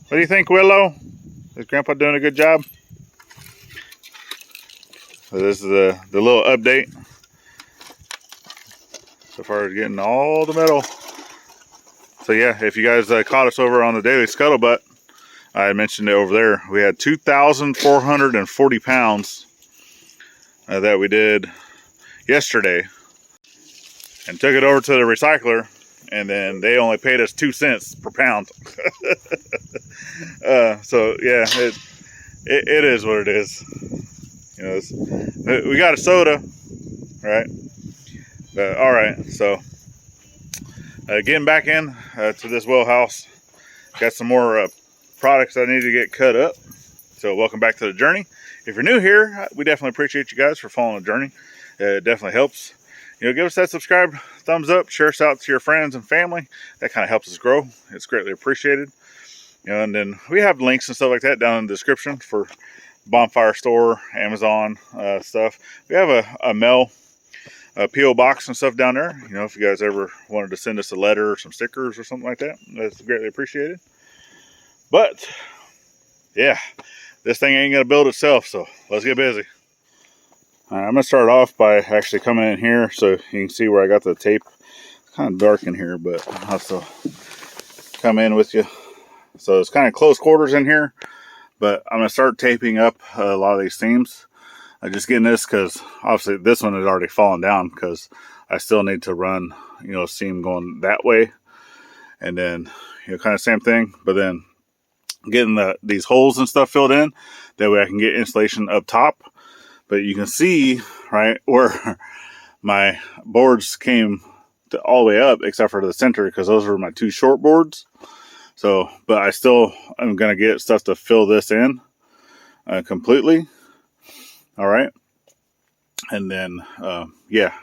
What do you think, Willow? Is Grandpa doing a good job? So this is the little update. So far as getting all the metal. So yeah, if you guys caught us over on the Daily Scuttlebutt, I mentioned it over there. We had 2,440 pounds that we did yesterday and took it over to the recycler, and then they only paid us 2 cents per pound. So yeah, it is what it is. You know, we got a soda, right? But all right, so getting back in to this Wellhouse. Got some more products I need to get cut up. So welcome back to the journey. If you're new here, we definitely appreciate you guys for following the journey. It definitely helps. You know, give us that subscribe, thumbs up, share us out to your friends and family. That kind of helps us grow. It's greatly appreciated. You know, and then we have links and stuff like that down in the description for Bonfire Store, Amazon stuff. We have a mail P.O. box and stuff down there. You know, if you guys ever wanted to send us a letter or some stickers or something like that, that's greatly appreciated. But yeah, this thing ain't gonna build itself, so let's get busy. All right, I'm gonna start off by actually coming in here so you can see where I got the tape. It's kind of dark in here, but I'll still come in with you. So it's kind of close quarters in here, but I'm gonna start taping up a lot of these seams. I'm just getting this because obviously this one has already fallen down because I still need to run, you know, seam going that way, and then, you know, kind of same thing, but then getting these holes and stuff filled in. That way I can get insulation up top. But you can see right where my boards came all the way up, except for the center, because those were my 2 short boards. So, but I still am gonna get stuff to fill this in completely. All right, and then yeah,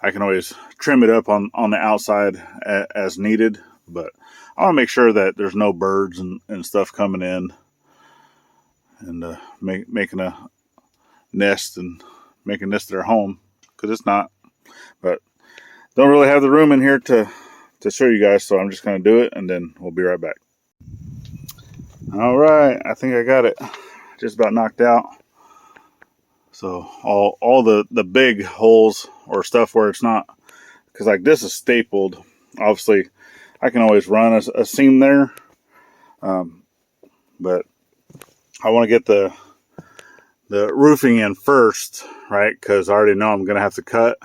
I can always trim it up on the outside as needed, but I want to make sure that there's no birds and stuff coming in and making a nest and making this their home, because it's not. But don't really have the room in here to show you guys, so I'm just going to do it and then we'll be right back. All right, I think I got it just about knocked out. So all the big holes or stuff where it's not, because like this is stapled, obviously I can always run a seam there, but I want to get the roofing in first, right? Because I already know I'm gonna have to cut.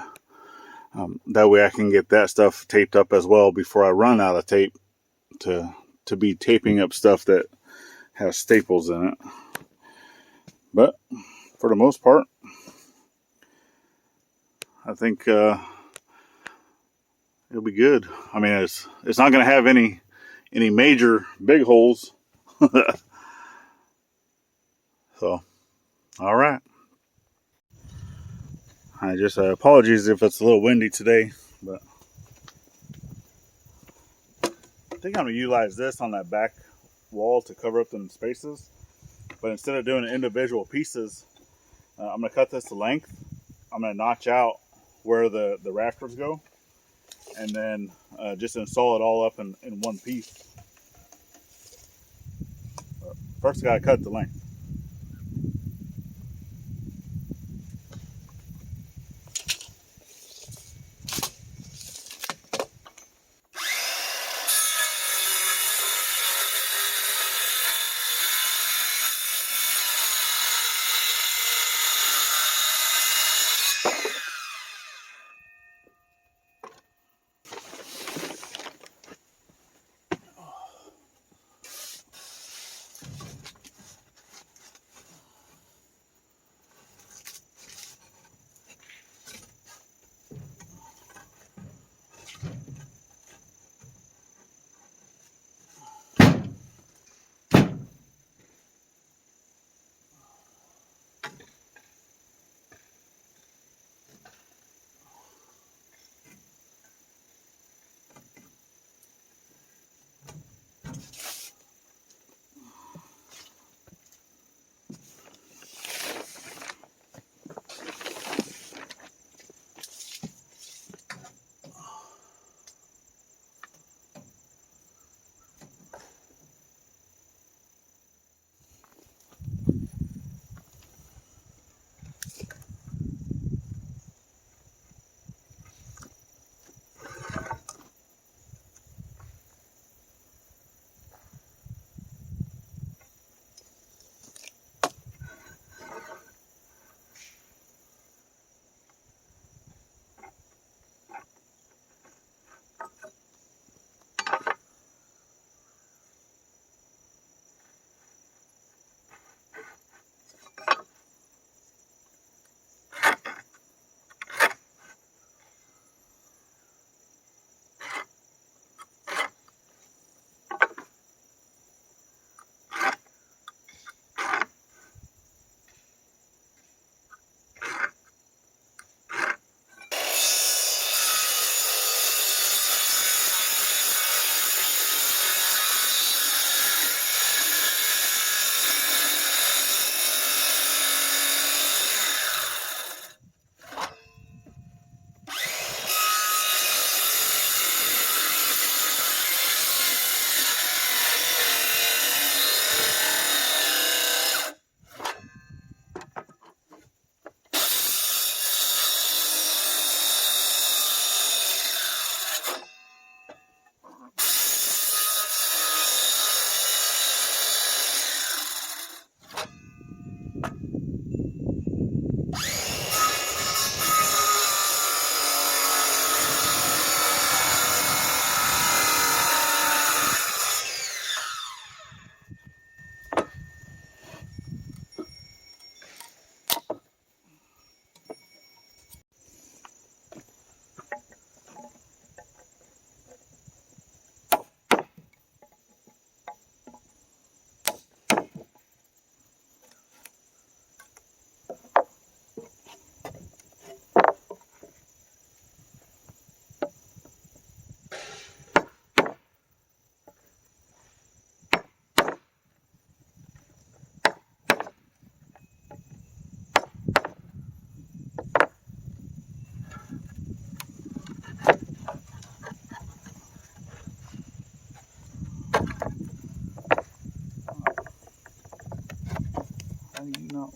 That way I can get that stuff taped up as well before I run out of tape to be taping up stuff that has staples in it. But for the most part, I think it'll be good. I mean, it's not going to have any major big holes. So, all right. I just apologies if it's a little windy today, but I think I'm going to utilize this on that back wall to cover up them spaces. But instead of doing individual pieces, I'm going to cut this to length. I'm going to notch out where the rafters go, and then just install it all up in one piece. But first I got to cut the length.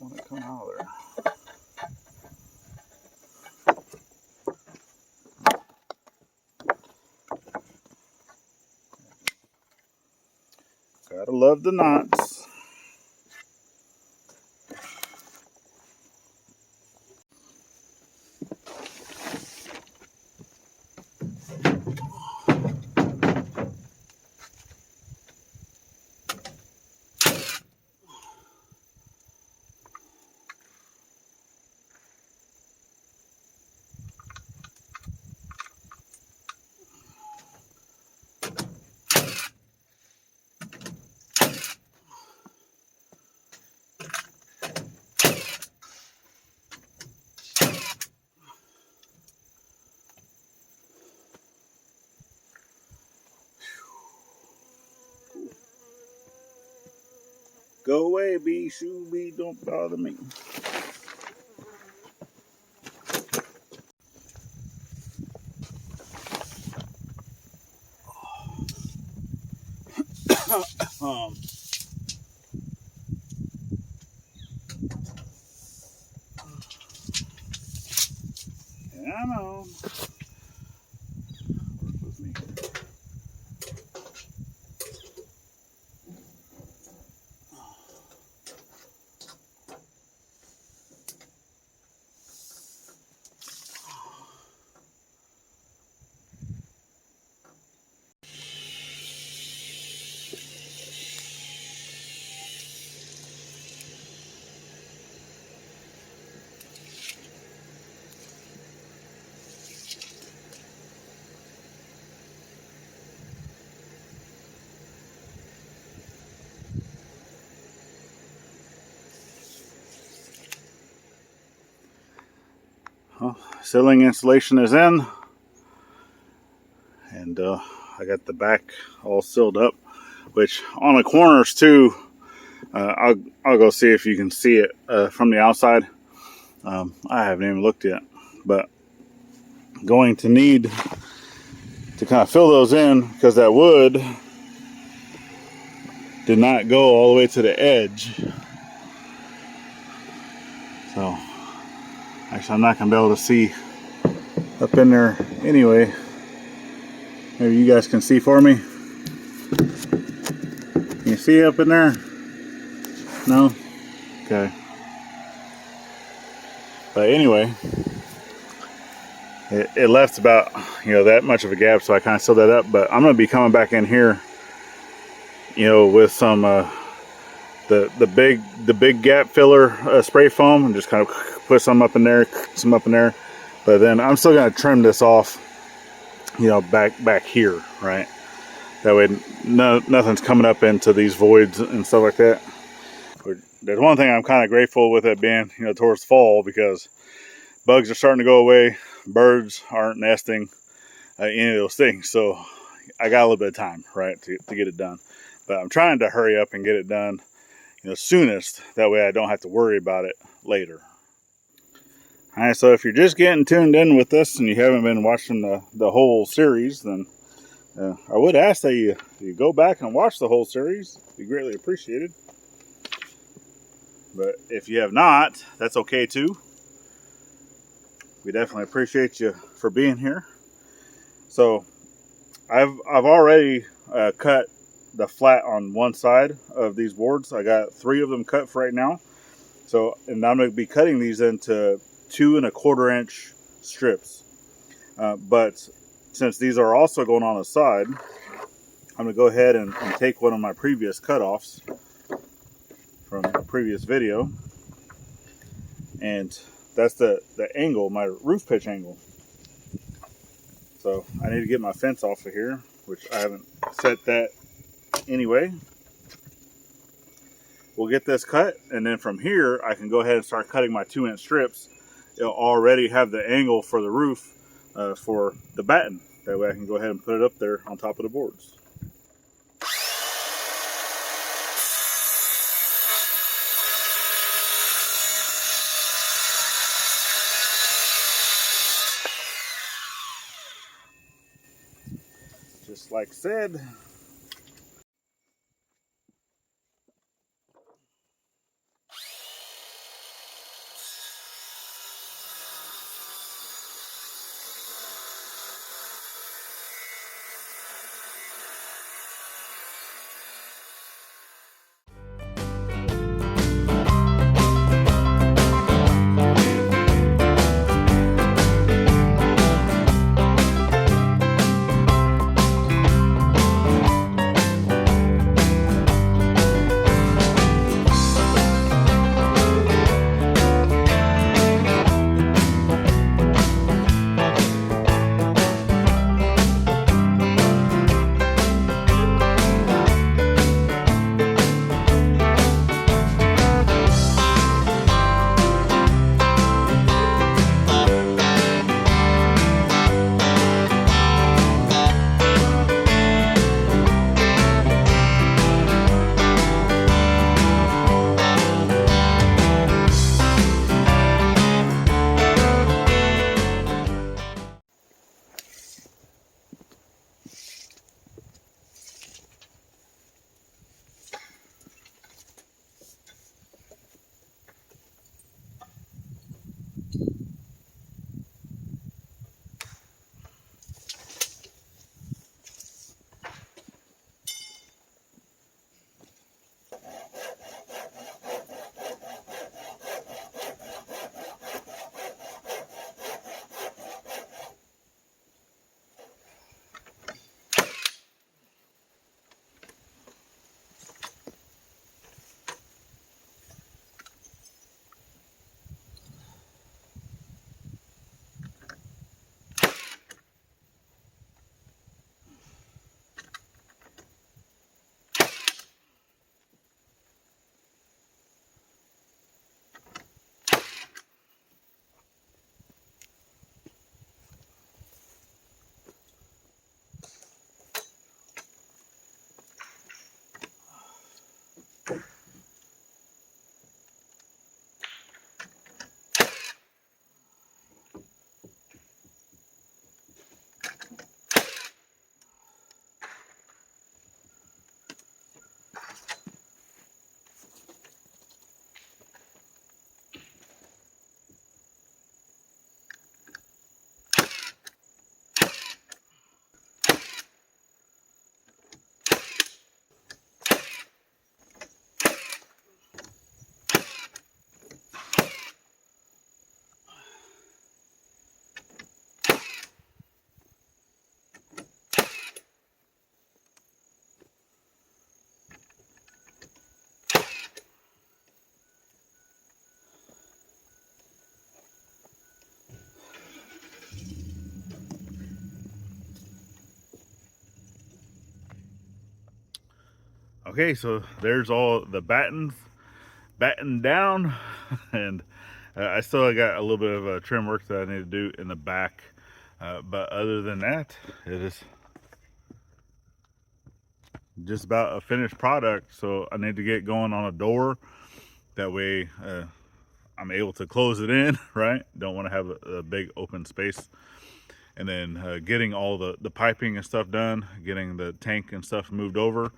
want it coming out of there. Gotta love the knots. Go away, bee, shoo, bee, don't bother me. Yeah, I know. Well, ceiling insulation is in, and I got the back all sealed up, which on the corners too, I'll go see if you can see it from the outside. I haven't even looked yet, but going to need to kind of fill those in because that wood did not go all the way to the edge. So actually I'm not gonna be able to see up in there anyway. Maybe you guys can see for me. Can you see up in there? No? Okay. But anyway, it left about, that much of a gap, so I kind of sealed that up. But I'm going to be coming back in here, with some the big gap filler spray foam, and just kind of put some up in there, some up in there. But then I'm still going to trim this off, back here, right? That way nothing's coming up into these voids and stuff like that. But there's one thing I'm kind of grateful with it being, towards fall, because bugs are starting to go away. Birds aren't nesting, any of those things. So I got a little bit of time, right, to get it done. But I'm trying to hurry up and get it done, soonest. That way I don't have to worry about it later. All right, so if you're just getting tuned in with us and you haven't been watching the whole series, then I would ask that you go back and watch the whole series. It'd be greatly appreciated. But if you have not, that's okay too. We definitely appreciate you for being here. So I've already cut the flat on one side of these boards. I got 3 of them cut for right now. So, and I'm going to be cutting these into 2 1/4 inch strips. But since these are also going on the side, I'm going to go ahead and take one of my previous cutoffs from a previous video. And that's the angle, my roof pitch angle. So I need to get my fence off of here, which I haven't set that anyway. We'll get this cut, and then from here I can go ahead and start cutting my 2 inch strips. It'll already have the angle for the roof for the batten. That way I can go ahead and put it up there on top of the boards. Just like said. Okay, so there's all the battened down, and I still got a little bit of trim work that I need to do in the back, but other than that, it is just about a finished product. So I need to get going on a door. That way I'm able to close it in, right? Don't want to have a big open space. And then getting all the piping and stuff done, getting the tank and stuff moved over.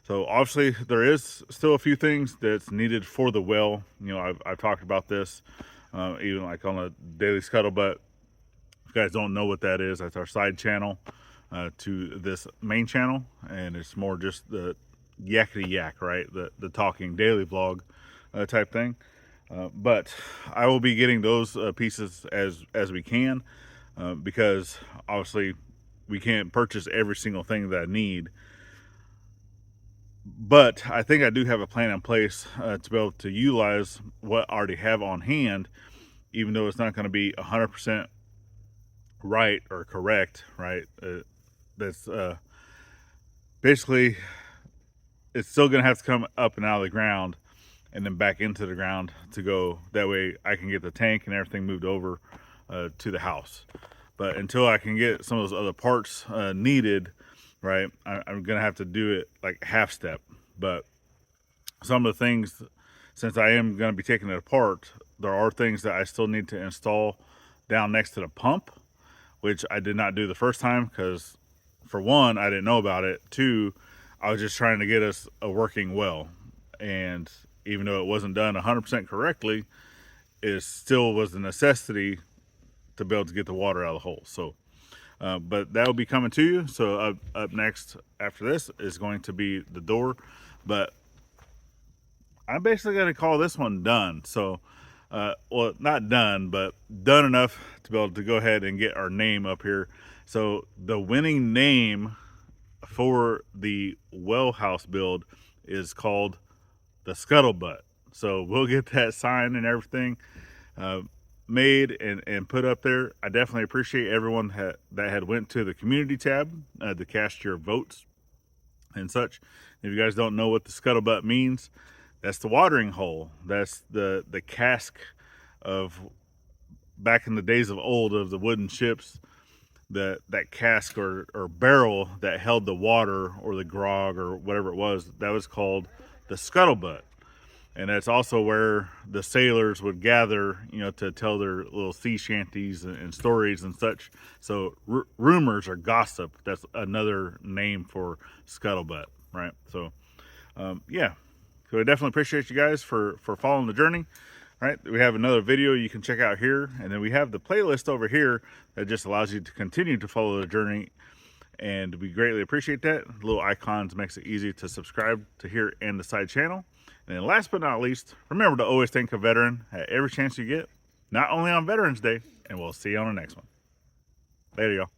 So obviously there is still a few things that's needed for the well. You know, I've talked about this, even like on a daily scuttlebutt. If you guys don't know what that is, that's our side channel to this main channel, and it's more just the yakety yak, right? The talking daily vlog type thing. But I will be getting those pieces as we can, because obviously we can't purchase every single thing that I need. But I think I do have a plan in place to be able to utilize what I already have on hand, even though it's not going to be 100% right or correct, right? That's basically, it's still going to have to come up and out of the ground and then back into the ground to go. That way I can get the tank and everything moved over to the house. But until I can get some of those other parts needed, right, I'm gonna have to do it like half step. But some of the things, since I am gonna be taking it apart, there are things that I still need to install down next to the pump, which I did not do the first time because, for one, I didn't know about it. Two, I was just trying to get us a working well, and even though it wasn't done 100% correctly, it still was a necessity to be able to get the water out of the hole. So but that will be coming to you. So up next after this is going to be the door, but I'm basically going to call this one done. So well, not done, but done enough to be able to go ahead and get our name up here. So the winning name for the Wellhouse build is called the Scuttlebutt. So we'll get that sign and everything made and put up there. I definitely appreciate everyone that had went to the community tab to cast your votes and such. If you guys don't know what the Scuttlebutt means, that's the watering hole. That's the cask of back in the days of old, of the wooden ships. That cask or barrel that held the water or the grog or whatever it was, that was called the Scuttlebutt. And that's also where the sailors would gather, you know, to tell their little sea shanties and stories and such. So rumors or gossip, that's another name for scuttlebutt, right? So, yeah. So I definitely appreciate you guys for following the journey, right? We have another video you can check out here. And then we have the playlist over here that just allows you to continue to follow the journey. And we greatly appreciate that. Little icons makes it easy to subscribe to here and the side channel. And then last but not least, remember to always thank a veteran at every chance you get, not only on Veterans Day, and we'll see you on the next one. Later, y'all.